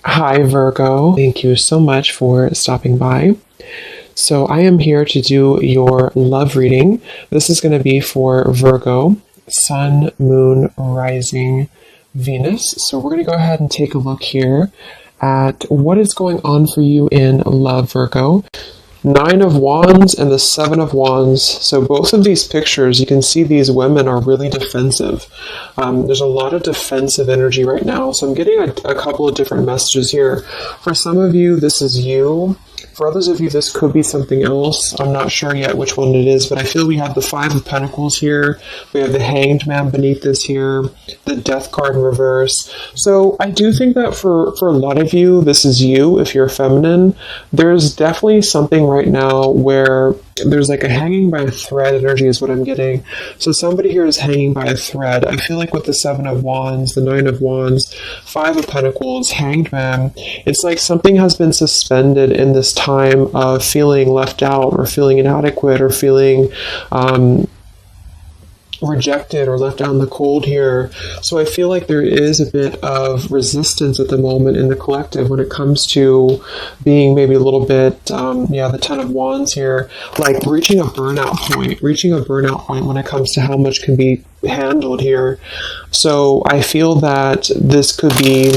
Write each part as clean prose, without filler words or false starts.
Hi, Virgo. Thank you so much for stopping by. So, I am here to do your love reading. This is going to be for Virgo, Sun, Moon, Rising, Venus. So, we're going to go ahead and take a look here at what is going on for you in love, Virgo. Nine of Wands and the Seven of Wands. So both of these pictures, you can see these women are really defensive. There's a lot of defensive energy right now. So I'm getting a couple of different messages here. For some of you, this is you. For others of you, this could be something else. I'm not sure yet which one it is, but I feel we have the Five of Pentacles here. We have the Hanged Man beneath this here, the Death card in reverse. So I do think that for a lot of you, this is you, if you're feminine. There's definitely something right now where there's like a hanging by a thread energy is what I'm getting. So somebody here is hanging by a thread. I feel like with the Seven of Wands, the Nine of Wands, Five of Pentacles, Hanged Man, it's like something has been suspended in this time of feeling left out or feeling inadequate or feeling rejected or left out in the cold here. So I feel like there is a bit of resistance at the moment in the collective when it comes to being maybe a little bit, the Ten of Wands here, like reaching a burnout point when it comes to how much can be handled here. So I feel that this could be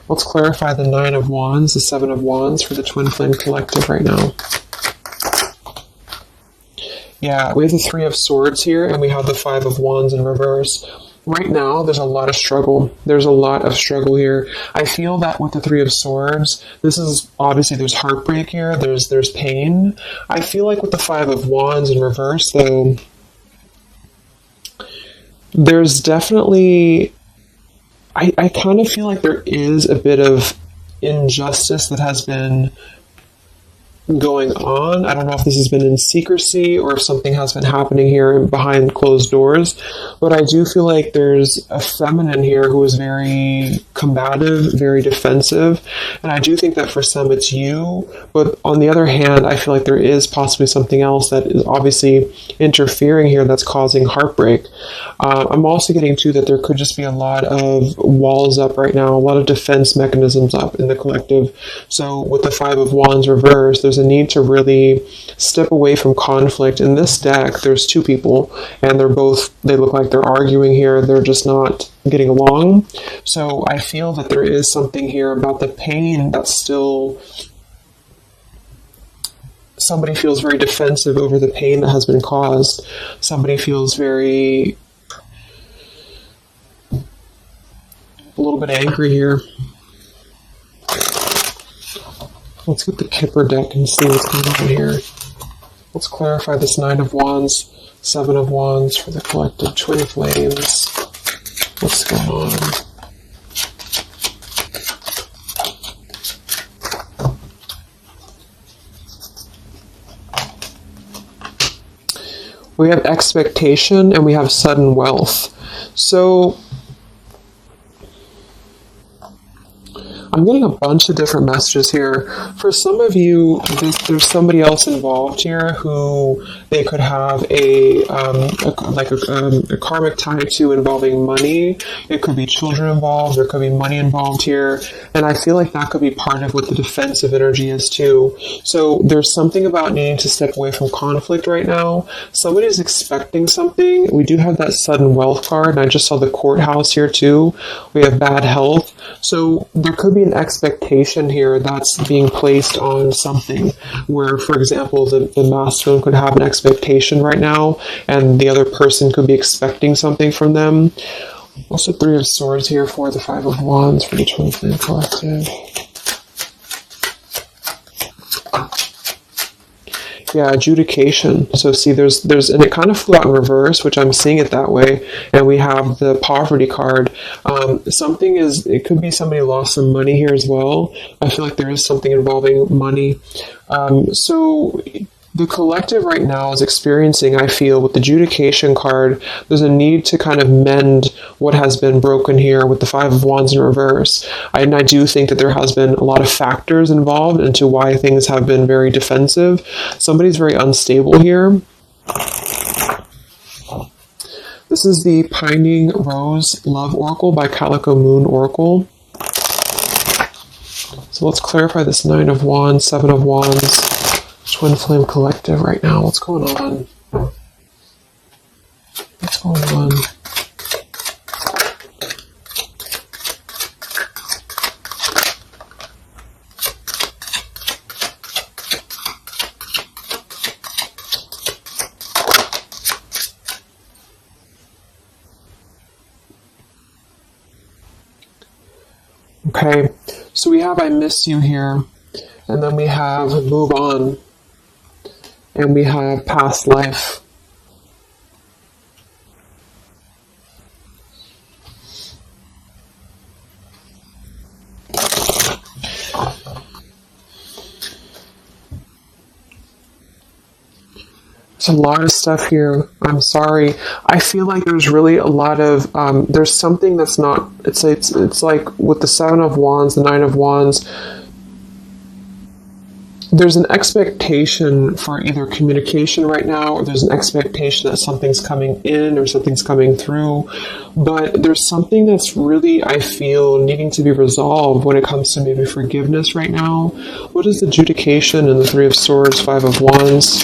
let's clarify the Nine of Wands, the Seven of Wands for the Twin Flame Collective right now. Yeah, we have the Three of Swords here, and we have the Five of Wands in reverse. Right now, there's a lot of struggle. There's a lot of struggle here. I feel that with the Three of Swords, this is obviously there's heartbreak here. There's pain. I feel like with the Five of Wands in reverse, though, there's definitely I kind of feel like there is a bit of injustice that has been going on. I don't know if this has been in secrecy or if something has been happening here behind closed doors, but I do feel like there's a feminine here who is very combative, very defensive, and I do think that for some it's you, but on the other hand, I feel like there is possibly something else that is obviously interfering here that's causing heartbreak. I'm also getting to that there could just be a lot of walls up right now, a lot of defense mechanisms up in the collective. So with the Five of Wands reversed, there's a need to really step away from conflict. In this deck, there's two people, and they look like they're arguing here. They're just not getting along. So I feel that there is something here about the pain that's still... Somebody feels very defensive over the pain that has been caused. Somebody feels very... a little bit angry here. Let's get the Kipper deck and see what's going on here. Let's clarify this Nine of Wands, Seven of Wands for the collective Twin Flames. What's going on? We have expectation and we have sudden wealth. So I'm getting a bunch of different messages here. For some of you, there's somebody else involved here who they could have a karmic tie to involving money. It could be children involved. There could be money involved here. And I feel like that could be part of what the defensive energy is too. So there's something about needing to step away from conflict right now. Somebody's expecting something. We do have that sudden wealth card. And I just saw the courthouse here too. We have bad health. So there could be an expectation here that's being placed on something where, for example, the masculine could have an expectation right now and the other person could be expecting something from them. Also, Three of Swords here for the Five of Wands for the Twin Flame Collective. Yeah, adjudication. So see, there's, and it kind of flew out in reverse, which I'm seeing it that way. And we have the poverty card. It could be somebody lost some money here as well. I feel like there is something involving money. So the collective right now is experiencing, I feel, with the adjudication card, there's a need to kind of mend what has been broken here with the Five of Wands in reverse. And I do think that there has been a lot of factors involved into why things have been very defensive. Somebody's very unstable here. This is the Pining Rose Love Oracle by Calico Moon Oracle. So let's clarify this 9 of Wands, 7 of Wands, Twin Flame Collective right now. What's going on? What's going on? Okay, so we have I miss you here, and then we have move on, and we have past life. There's a lot of stuff here. I'm sorry. I feel like there's really a lot of there's something that's not. It's like with the 7 of Wands, the 9 of Wands. There's an expectation for either communication right now, or there's an expectation that something's coming in or something's coming through. But there's something that's really, I feel, needing to be resolved when it comes to maybe forgiveness right now. What is adjudication in the 3 of Swords, 5 of Wands?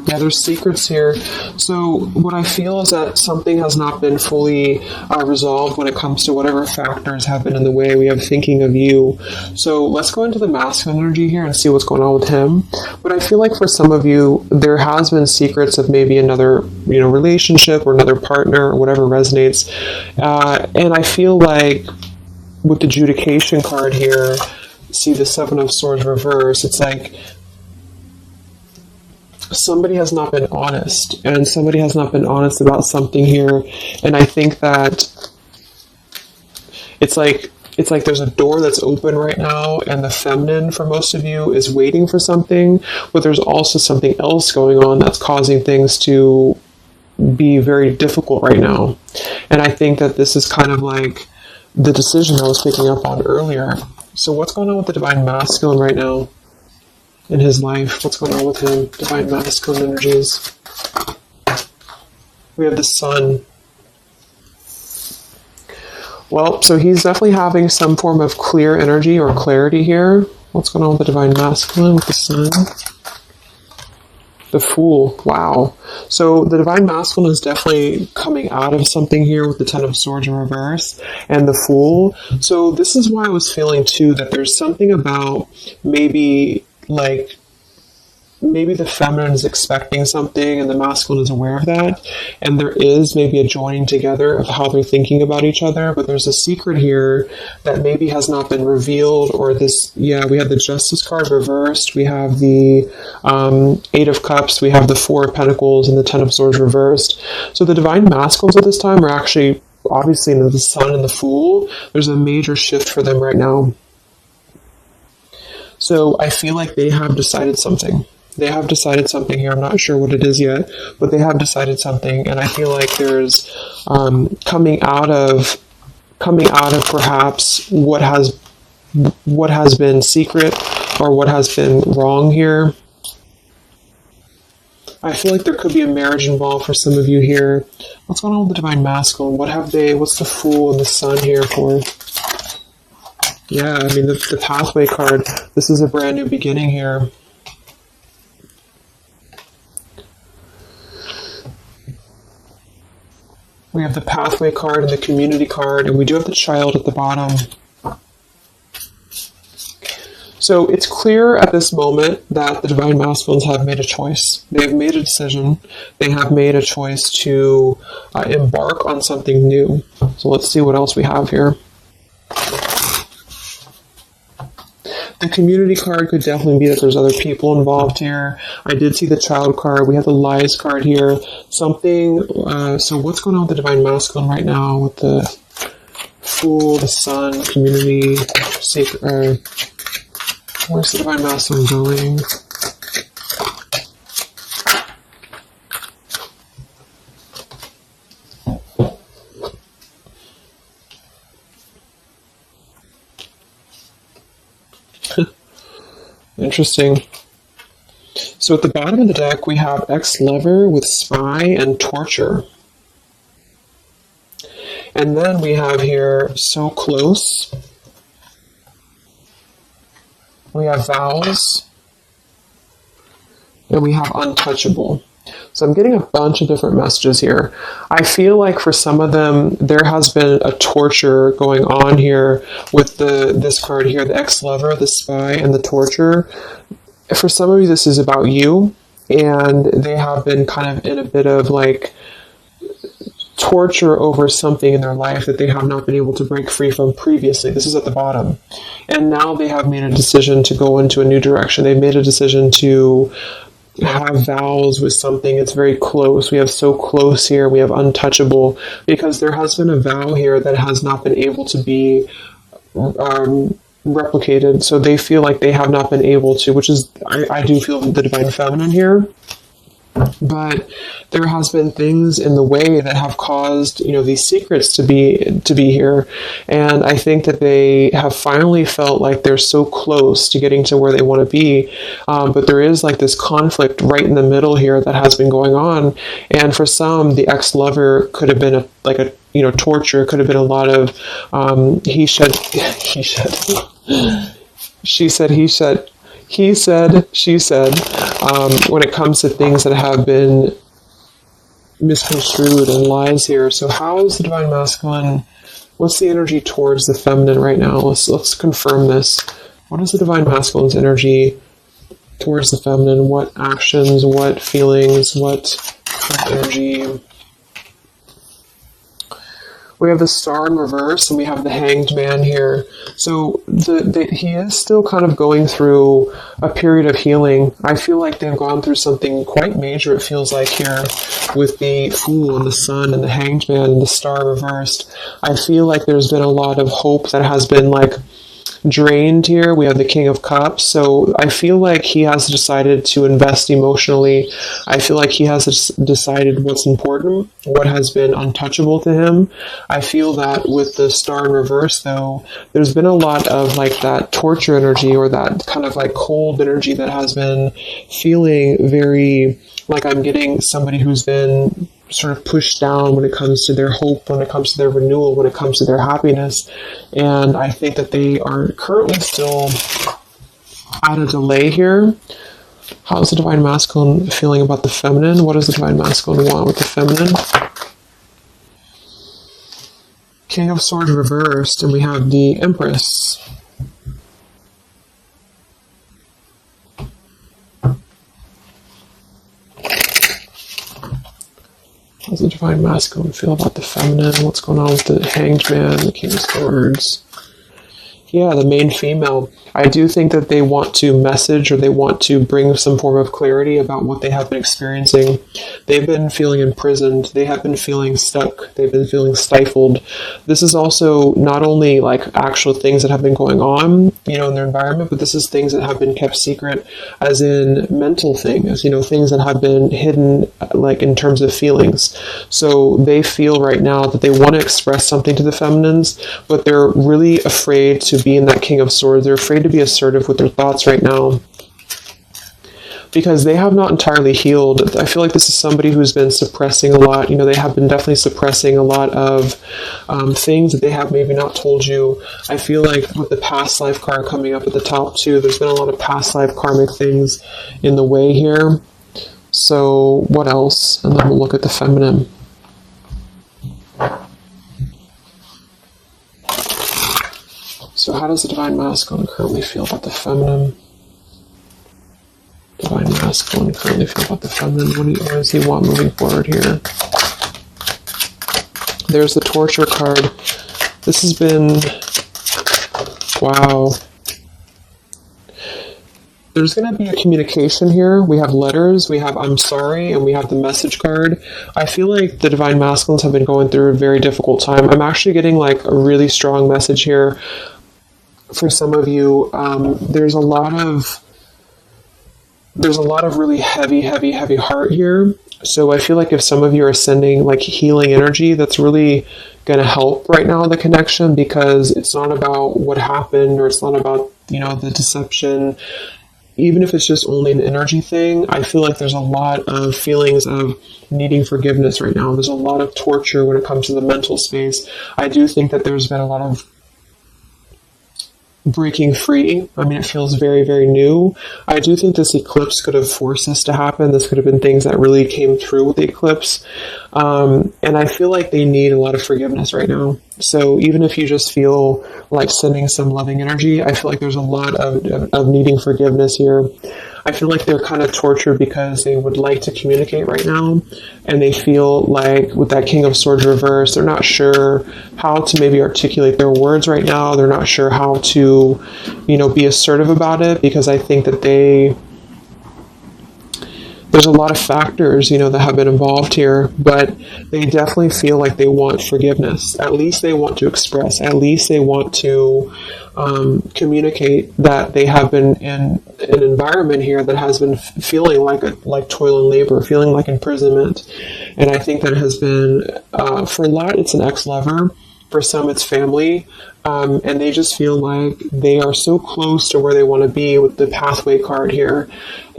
Yeah, there's secrets here. So what I feel is that something has not been fully resolved when it comes to whatever factors have been in the way. We have thinking of you. So let's go into the masculine energy here and see what's going on with him. But I feel like for some of you, there has been secrets of maybe another, relationship or another partner or whatever resonates. And I feel like with the adjudication card here, see the 7 of Swords reverse, it's like somebody has not been honest, and somebody has not been honest about something here. And I think that it's like there's a door that's open right now, and the feminine for most of you is waiting for something, but there's also something else going on that's causing things to be very difficult right now. And I think that this is kind of like the decision I was picking up on earlier. So what's going on with the divine masculine right now in his life? What's going on with him? Divine masculine energies. We have the sun. Well, so he's definitely having some form of clear energy or clarity here. What's going on with the divine masculine with the sun? The Fool. Wow. So the divine masculine is definitely coming out of something here with the 10 of Swords in reverse and the Fool. So this is why I was feeling too that there's something about maybe the feminine is expecting something and the masculine is aware of that, and there is maybe a joining together of how they're thinking about each other, but there's a secret here that maybe has not been revealed. Or this, we have the Justice card reversed, we have the 8 of Cups, we have the 4 of Pentacles, and the 10 of Swords reversed. So the divine masculines at this time are actually obviously in the Sun and the Fool. There's a major shift for them right now. So I feel like they have decided something. They have decided something here. I'm not sure what it is yet, but they have decided something. And I feel like there's coming out of perhaps what has been secret or what has been wrong here. I feel like there could be a marriage involved for some of you here. What's going on with the divine masculine? What's the Fool and the Sun here for? Yeah, I mean, the Pathway card, this is a brand new beginning here. We have the Pathway card and the Community card, and we do have the Child at the bottom. So it's clear at this moment that the divine masculines have made a choice. They have made a decision. They have made a choice to embark on something new. So let's see what else we have here. The Community card could definitely be that there's other people involved here. I did see the Child card. We have the Lies card here. Something, so what's going on with the divine masculine right now with the Fool, the Sun, Community, Sacred, where's the divine masculine going? Interesting. So at the bottom of the deck, we have ex-lover with spy and torture. And then we have here so close. We have vows. And we have untouchable. So I'm getting a bunch of different messages here. I feel like for some of them, there has been a torture going on here with this card here, the ex-lover, the spy, and the torture. For some of you, this is about you, and they have been kind of in a bit of like torture over something in their life that they have not been able to break free from previously. This is at the bottom. And now they have made a decision to go into a new direction. They've made a decision to have vows with something. It's very close. We have so close here. We have untouchable, because there has been a vow here that has not been able to be replicated. So they feel like they have not been able to, which is, I do feel the divine feminine here. But there has been things in the way that have caused, these secrets to be here. And I think that they have finally felt like they're so close to getting to where they want to be. But there is like this conflict right in the middle here that has been going on. And for some, the ex-lover could have been torture. It could have been a lot of he said, she said, he said, he said, she said, when it comes to things that have been misconstrued and lies here. So how is the divine masculine? What's the energy towards the feminine right now? Let's confirm this. What is the divine masculine's energy towards the feminine? What actions, what feelings, what energy? We have the Star in reverse, and we have the Hanged Man here. So he is still kind of going through a period of healing. I feel like they've gone through something quite major, it feels like, here with the Fool and the Sun and the Hanged Man and the Star reversed. I feel like there's been a lot of hope that has been drained here. We have the King of Cups. So I feel like he has decided to invest emotionally. I feel like he has decided what's important, what has been untouchable to him. I feel that with the Star in reverse, though, there's been a lot of that torture energy, or that kind of cold energy that has been feeling very like I'm getting somebody who's been sort of pushed down when it comes to their hope, when it comes to their renewal, when it comes to their happiness. And I think that they are currently still at a delay here. How's the divine masculine feeling about the feminine? What does the divine masculine want with the feminine? King of Swords reversed, and we have the Empress. How's the divine masculine feel about the feminine? What's going on with the Hanged Man, the King of Swords? Yeah, the main female. I do think that they want to message, or they want to bring some form of clarity about what they have been experiencing. They've been feeling imprisoned. They have been feeling stuck. They've been feeling stifled. This is also not only actual things that have been going on, in their environment, but this is things that have been kept secret, as in mental things, things that have been hidden, in terms of feelings. So they feel right now that they want to express something to the feminines, but they're really afraid to be in that King of Swords. They're afraid to be assertive with their thoughts right now, because they have not entirely healed. I feel like this is somebody who's been suppressing a lot. They have been definitely suppressing a lot of things that they have maybe not told you. I feel like with the past life card coming up at the top too, there's been a lot of past life karmic things in the way here. So what else? And then we'll look at the feminine. So how does the divine masculine currently feel about the feminine? Divine masculine currently feel about the feminine? What does he want moving forward here? There's the torture card. This has been... Wow. There's going to be a communication here. We have letters, we have I'm sorry, and we have the message card. I feel like the divine masculines have been going through a very difficult time. I'm actually getting a really strong message here. For some of you, there's a lot of really heavy heart here. So I feel like if some of you are sending healing energy, that's really going to help right now, the connection, because it's not about what happened, or it's not about, the deception. even if it's just only an energy thing, I feel like there's a lot of feelings of needing forgiveness right now. There's a lot of torture when it comes to the mental space. I do think that there's been a lot of breaking free. I mean, it feels very, very new. I do think this eclipse could have forced this to happen. This could have been things that really came through with the eclipse. And I feel like they need a lot of forgiveness right now. So even if you just feel like sending some loving energy, I feel like there's a lot of needing forgiveness here. I feel like they're kind of tortured because they would like to communicate right now, and they feel like with that King of Swords reverse, they're not sure how to maybe articulate their words right now. They're not sure how to, be assertive about it, because I think that there's a lot of factors, that have been involved here, but they definitely feel like they want forgiveness. At least they want to express. At least they want to communicate that they have been in an environment here that has been feeling like toil and labor, feeling like imprisonment. And I think that has been, for a lot, it's an ex-lover. For some, it's family. And they just feel like they are so close to where they want to be with the pathway card here.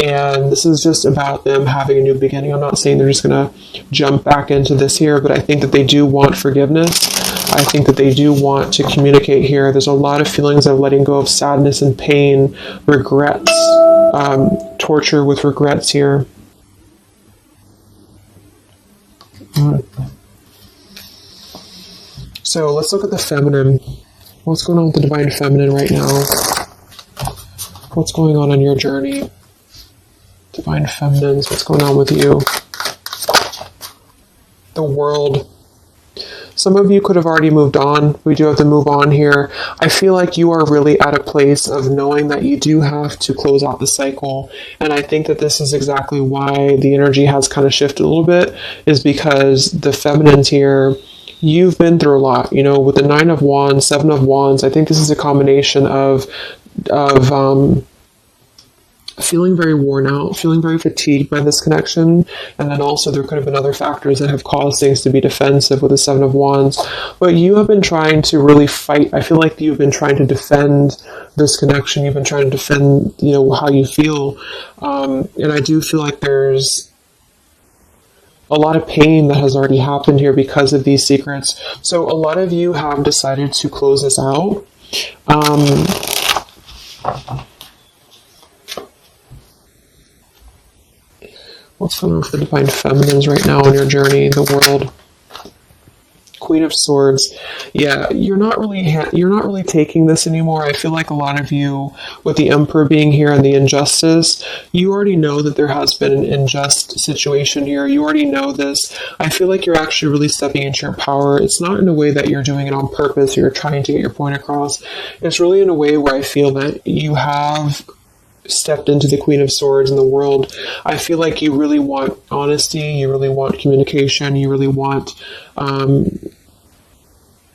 And this is just about them having a new beginning. I'm not saying they're just going to jump back into this here, but I think that they do want forgiveness. I think that they do want to communicate here. There's a lot of feelings of letting go of sadness and pain, regrets, torture with regrets here. So let's look at the feminine. What's going on with the divine feminine right now? What's going on your journey? Divine feminines, what's going on with you? The world. Some of you could have already moved on. We do have to move on here. I feel like you are really at a place of knowing that you do have to close out the cycle. And I think that this is exactly why the energy has kind of shifted a little bit, is because the feminines here, you've been through a lot, with the 9 of Wands, 7 of Wands. I think this is a combination of feeling very worn out, feeling very fatigued by this connection. And then also there could have been other factors that have caused things to be defensive with the 7 of Wands. But you have been trying to really fight. I feel like you've been trying to defend this connection. You've been trying to defend, how you feel. And I do feel like there's a lot of pain that has already happened here because of these secrets. So a lot of you have decided to close this out. What's going on with the divine feminines right now on your journey, the world? Queen of Swords. Yeah, you're not really taking this anymore. I feel like a lot of you, with the Emperor being here and the injustice, you already know that there has been an unjust situation here. You already know this. I feel like you're actually really stepping into your power. It's not in a way that you're doing it on purpose or you're trying to get your point across. It's really in a way where I feel that you have stepped into the Queen of Swords in the world. I feel like you really want honesty, you really want communication, you really want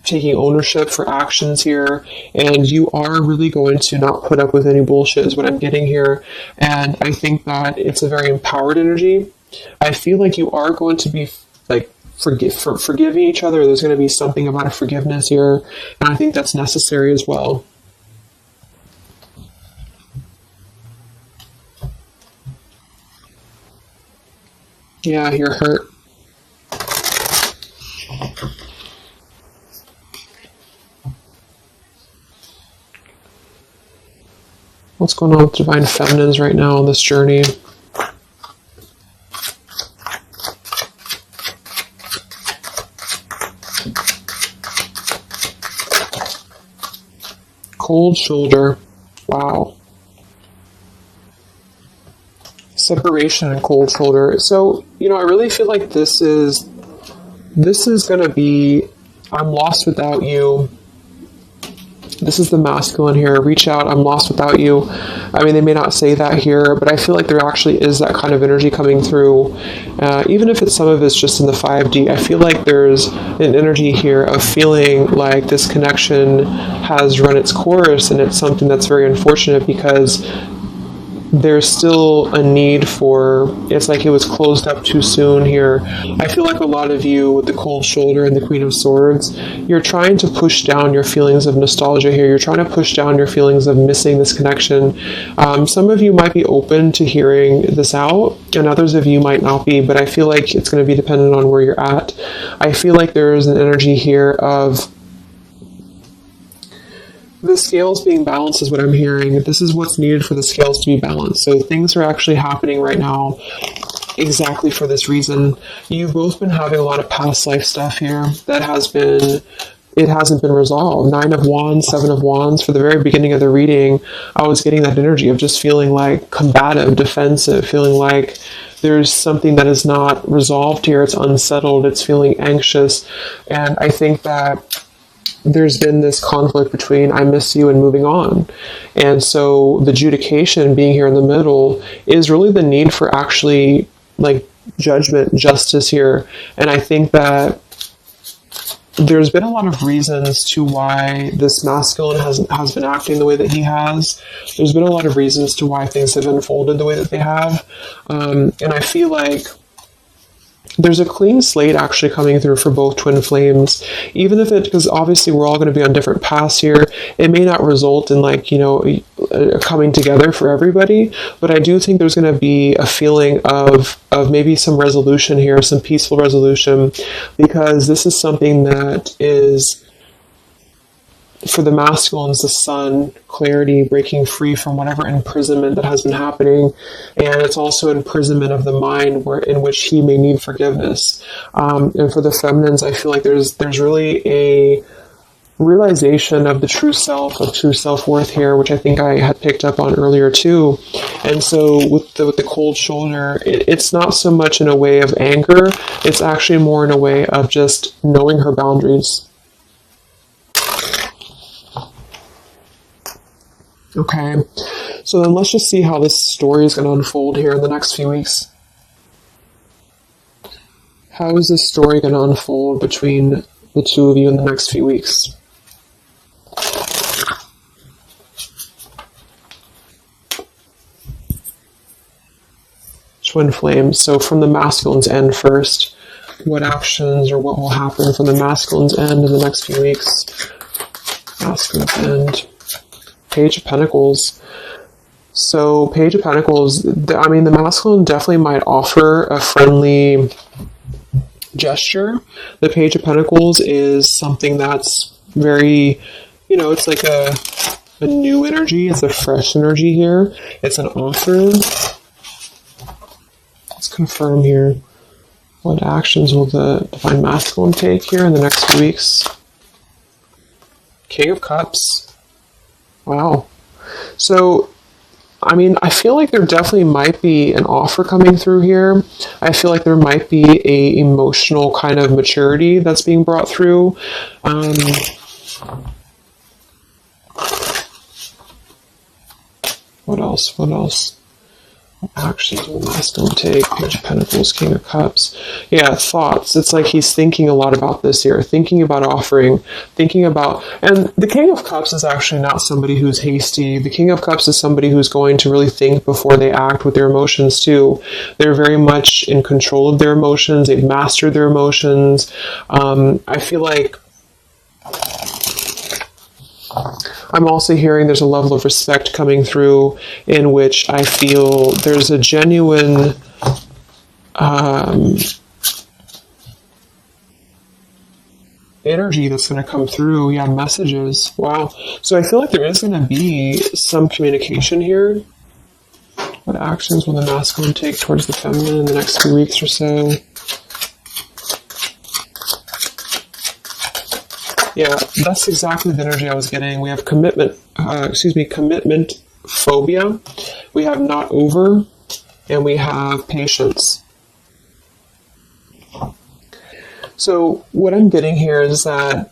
taking ownership for actions here, and you are really going to not put up with any bullshit is what I'm getting here. And I think that it's a very empowered energy. I feel like you are going to be like forgiving each other. There's going to be something about a forgiveness here, and I think that's necessary as well. Yeah, you're hurt. What's going on with divine feminines right now on this journey? Cold shoulder. Wow. Separation and cold shoulder. So, I really feel like this is going to be, I'm lost without you. This is the masculine here. Reach out, I'm lost without you. I mean, they may not say that here, but I feel like there actually is that kind of energy coming through. Even if some of it's just in the 5D, I feel like there's an energy here of feeling like this connection has run its course, and it's something that's very unfortunate because there's still a need for, it's like it was closed up too soon here. I feel like a lot of you with the cold shoulder and the Queen of Swords, you're trying to push down your feelings of nostalgia here. You're trying to push down your feelings of missing this connection. Some of you might be open to hearing this out, and others of you might not be, but I feel like it's going to be dependent on where you're at. I feel like there is an energy here of the scales being balanced is what I'm hearing. This is what's needed for the scales to be balanced. So things are actually happening right now exactly for this reason. You've both been having a lot of past life stuff here that it hasn't been resolved. 9 of Wands, 7 of Wands. For the very beginning of the reading, I was getting that energy of just feeling like combative, defensive, feeling like there's something that is not resolved here. It's unsettled. It's feeling anxious. And I think that there's been this conflict between I miss you and moving on. And so the adjudication being here in the middle is really the need for actually like judgment, justice here. And I think that there's been a lot of reasons to why this masculine has been acting the way that he has. There's been a lot of reasons to why things have unfolded the way that they have. And I feel like there's a clean slate actually coming through for both twin flames, even if because obviously we're all going to be on different paths here. It may not result in like, a coming together for everybody, but I do think there's going to be a feeling of maybe some resolution here, some peaceful resolution, because this is something that is, for the masculines, the sun, clarity, breaking free from whatever imprisonment that has been happening. And it's also imprisonment of the mind in which he may need forgiveness. And for the feminines, I feel like there's really a realization of the true self, of true self-worth here, which I think I had picked up on earlier too. And so with the cold shoulder, it's not so much in a way of anger, it's actually more in a way of just knowing her boundaries. Okay, so then let's just see how this story is going to unfold here in the next few weeks. How is this story going to unfold between the two of you in the next few weeks? Twin flames. So from the masculine's end first, what actions or what will happen from the masculine's end in the next few weeks? Masculine's end. Page of Pentacles. So Page of Pentacles, the masculine definitely might offer a friendly gesture. The Page of Pentacles is something that's very, it's like a new energy. It's a fresh energy here. It's an offer. Let's confirm here. What actions will the Divine Masculine take here in the next few weeks? King of Cups. Wow. So, I feel like there definitely might be an offer coming through here. I feel like there might be a emotional kind of maturity that's being brought through. What else? What actions will the masculine take? Page of Pentacles, King of Cups. Yeah, thoughts. It's like he's thinking a lot about this here, thinking about offering, and the King of Cups is actually not somebody who's hasty. The King of Cups is somebody who's going to really think before they act with their emotions too. They're very much in control of their emotions. They've mastered their emotions. I feel like I'm also hearing there's a level of respect coming through in which I feel there's a genuine energy that's going to come through. Yeah, messages. Wow. So I feel like there is going to be some communication here. What actions will the masculine take towards the feminine in the next few weeks or so? Yeah, that's exactly the energy I was getting. We have commitment phobia. We have not over, and we have patience. So what I'm getting here is that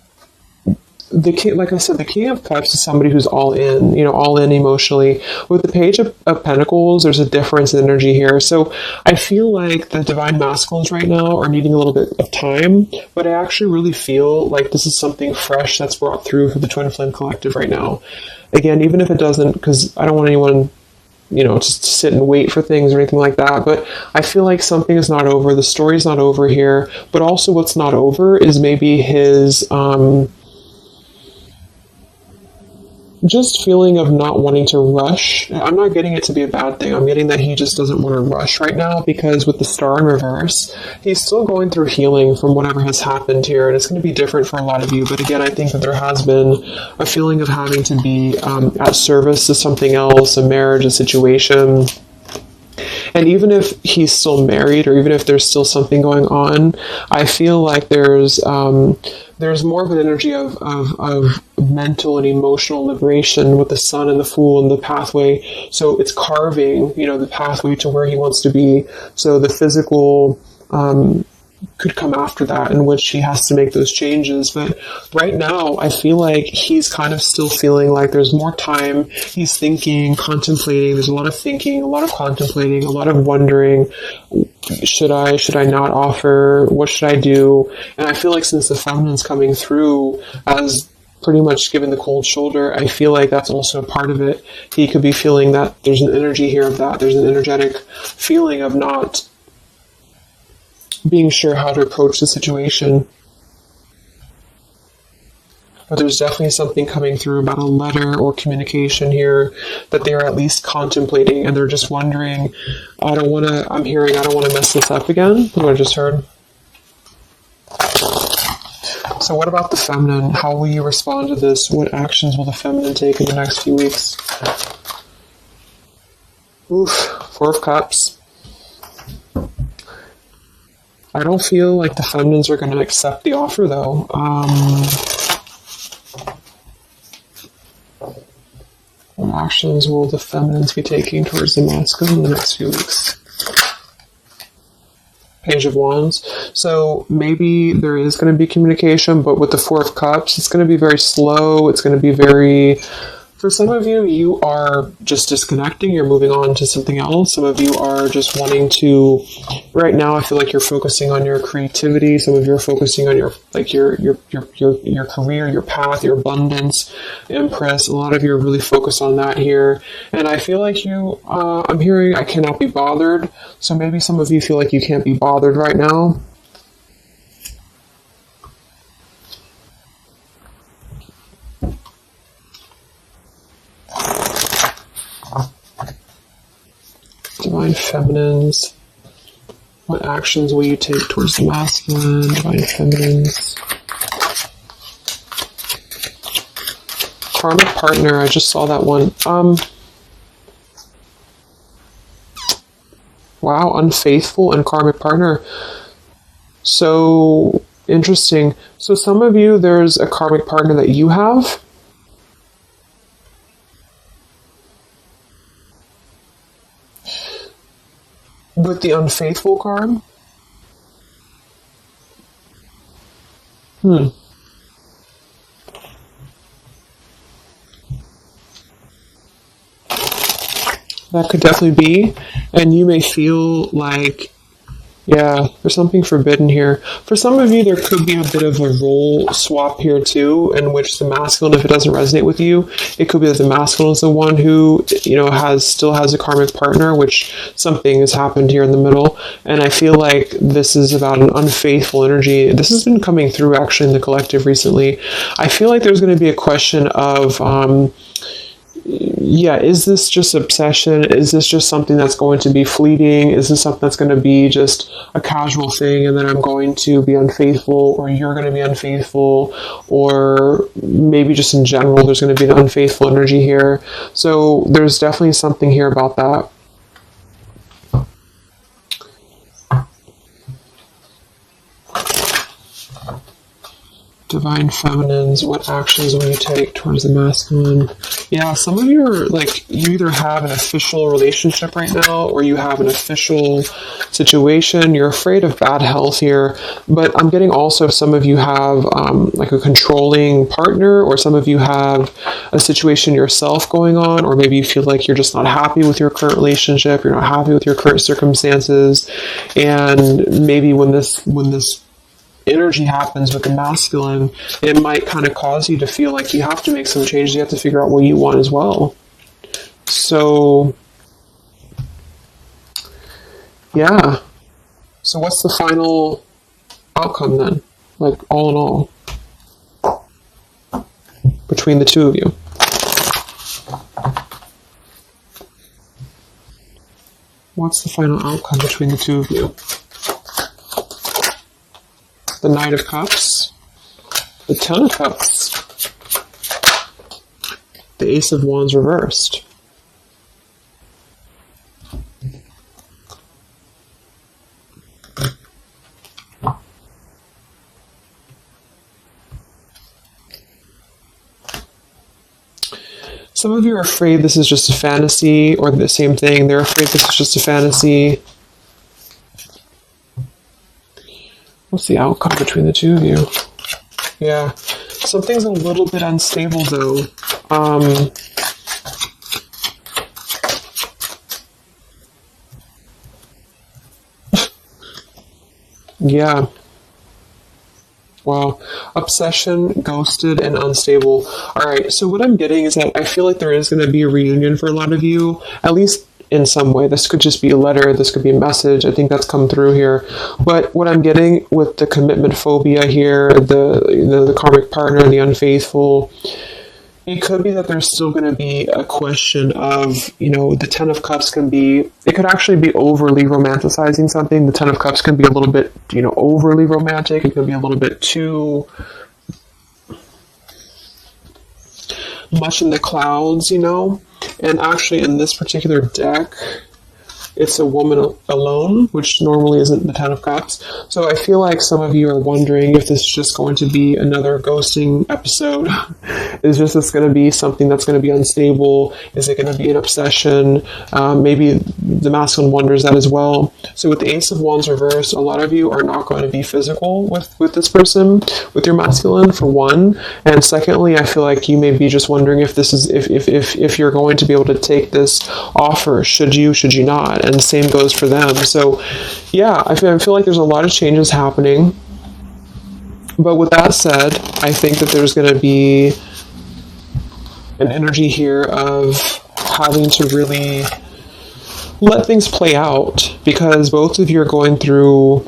the king, like I said, the King of Cups is somebody who's all in, all in emotionally. With the Page of Pentacles, there's a difference in energy here. So I feel like the Divine Masculines right now are needing a little bit of time, but I actually really feel like this is something fresh that's brought through for the Twin Flame Collective right now. Again, even if it doesn't, because I don't want anyone just sit and wait for things or anything like that. But I feel like something is not over. The story's not over here. But also what's not over is maybe his just feeling of not wanting to rush. I'm not getting it to be a bad thing. I'm getting that he just doesn't want to rush right now, because with the star in reverse, he's still going through healing from whatever has happened here, and it's going to be different for a lot of you. But again, I think that there has been a feeling of having to be at service to something else, a marriage, a situation. And even if he's still married, or even if there's still something going on, I feel like there's more of an energy of mental and emotional liberation with the Sun and the Fool and the pathway. So it's carving, the pathway to where he wants to be. So the physical could come after that, in which he has to make those changes. But right now, I feel like he's kind of still feeling like there's more time. He's thinking, contemplating. There's a lot of thinking, a lot of contemplating, a lot of wondering. Should I not offer? What should I do? And I feel like since the feminine's coming through as pretty much given the cold shoulder, I feel like that's also a part of it. He could be feeling that there's an energy here of that. There's an energetic feeling of not being sure how to approach the situation. But there's definitely something coming through about a letter or communication here that they're at least contemplating, and they're just wondering, I don't want to mess this up again. What I just heard. So what about the feminine? How will you respond to this? What actions will the feminine take in the next few weeks? Oof, Four of Cups. I don't feel like the feminines are going to accept the offer, though. What actions will the feminines be taking towards the masculine in the next few weeks? Page of Wands. So maybe there is going to be communication, but with the Four of Cups, it's going to be very slow. It's going to be very... For some of you, you are just disconnecting. You're moving on to something else. Some of you are just wanting to... Right now, I feel like you're focusing on your creativity. Some of you are focusing on your career, your path, your abundance, Empress. A lot of you are really focused on that here. And I feel like I'm hearing I cannot be bothered. So maybe some of you feel like you can't be bothered right now. Divine Feminines. What actions will you take towards the masculine? Divine Feminines. Karmic Partner. I just saw that one. Wow, Unfaithful and Karmic Partner. So interesting. So some of you, there's a karmic partner that you have. With the Unfaithful card? That could definitely be. And you may feel like, yeah, there's something forbidden here. For some of you, there could be a bit of a role swap here too, in which the masculine, if it doesn't resonate with you, it could be that the masculine is the one who, still has a karmic partner, which something has happened here in the middle. And I feel like this is about an unfaithful energy. This has been coming through actually in the collective recently. I feel like there's going to be a question of, is this just obsession? Is this just something that's going to be fleeting? Is this something that's going to be just a casual thing, and then I'm going to be unfaithful, or you're going to be unfaithful, or maybe just in general there's going to be an unfaithful energy here. So there's definitely something here about that. Divine Feminines, what actions will you take towards the masculine? Yeah, some of you are you either have an official relationship right now, or you have an official situation. You're afraid of bad health here, but I'm getting also some of you have a controlling partner, or some of you have a situation yourself going on, or maybe you feel like you're just not happy with your current relationship, you're not happy with your current circumstances, and maybe when this energy happens with the masculine, it might kind of cause you to feel like you have to make some changes. You have to figure out what you want as well. So Yeah. So what's the final outcome then? Like, all in all, between the two of you? What's the final outcome between the two of you? The Knight of Cups, the Ten of Cups, the Ace of Wands reversed. Some of you are afraid this is just a fantasy, or the same thing. They're afraid this is just a fantasy. What's the outcome between the two of you? Yeah. Something's a little bit unstable, though. Yeah. Wow. Obsession, ghosted, and unstable. All right. So what I'm getting is that I feel like there is going to be a reunion for a lot of you, at least in some way. This could just be a letter. This could be a message. I think that's come through here. But what I'm getting with the commitment phobia here, the karmic partner, the unfaithful, it could be that there's still going to be a question of, the Ten of Cups it could actually be overly romanticizing something. The Ten of Cups can be a little bit, overly romantic. It could be a little bit too much in the clouds, And actually in this particular deck, it's a woman alone, which normally isn't the Ten of Cups. So I feel like some of you are wondering if this is just going to be another ghosting episode. Is this going to be something that's going to be unstable? Is it going to be an obsession? Maybe the masculine wonders that as well. So with the Ace of Wands reversed, a lot of you are not going to be physical with this person, with your masculine, for one. And secondly, I feel like you may be just wondering if this is if you're going to be able to take this offer. Should you not? And the same goes for them. So yeah, I feel like there's a lot of changes happening. But with that said, I think that there's going to be an energy here of having to really let things play out, because both of you are going through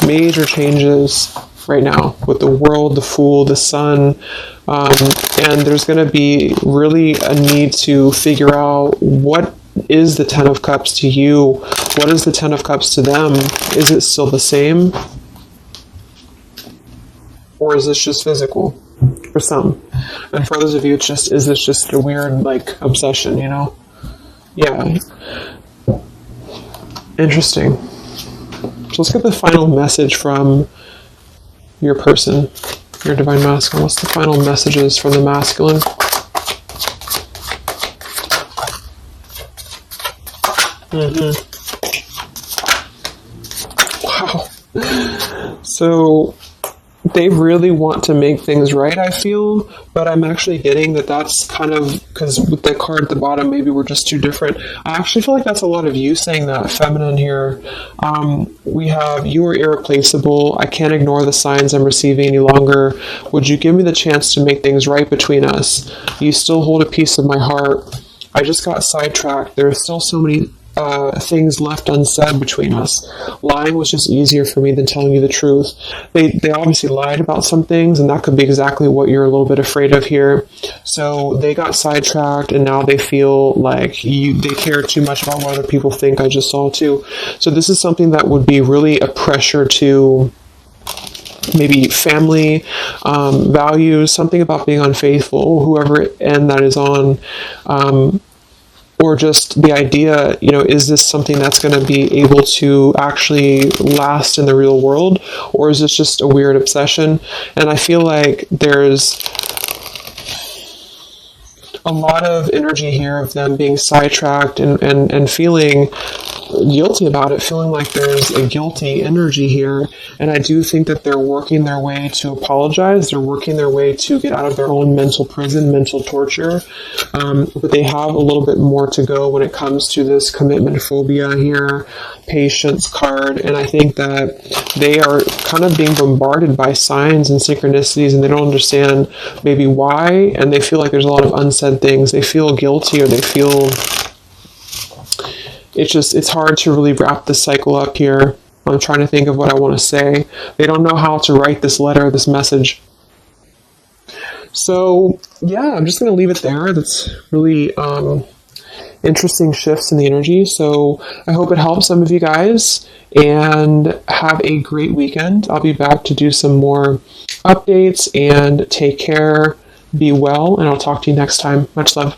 major changes right now with the World, the Fool, the Sun, and there's going to be really a need to figure out what is the Ten of Cups to you, what is the Ten of Cups to them. Is it still the same, or is this just physical for some? And for others of you, is this just a weird obsession? Yeah. Interesting. So let's get the final message from your person, your divine masculine. What's the final messages from the masculine? Wow. So they really want to make things right, I feel, but I'm actually getting that that's kind of, because with the card at the bottom, maybe we're just too different. I actually feel like that's a lot of you saying that, feminine here. We have, you are irreplaceable. I can't ignore the signs I'm receiving any longer. Would you give me the chance to make things right between us? You still hold a piece of my heart. I just got sidetracked. There are still so many things left unsaid between us. Lying was just easier for me than telling you the truth. They obviously lied about some things, and that could be exactly what you're a little bit afraid of here. So they got sidetracked, and now they feel like they care too much about what other people think. I just saw too. So this is something that would be really a pressure to maybe family values, something about being unfaithful, whoever end that is on, or just the idea, is this something that's going to be able to actually last in the real world, or is this just a weird obsession? And I feel like there's a lot of energy here of them being sidetracked and feeling guilty about it, feeling like there's a guilty energy here. And I do think that they're working their way to apologize. They're working their way to get out of their own mental prison, mental torture. But they have a little bit more to go when it comes to this commitment phobia here, patience card. And I think that they are kind of being bombarded by signs and synchronicities, and they don't understand maybe why. And they feel like there's a lot of unsaid things. They feel guilty, or they feel it's hard to really wrap this cycle up here. I'm trying to think of what I want to say. They don't know how to write this letter, this message. So, yeah, I'm just going to leave it there. That's really interesting shifts in the energy. So I hope it helps some of you guys, and have a great weekend. I'll be back to do some more updates, and take care, be well, and I'll talk to you next time. Much love.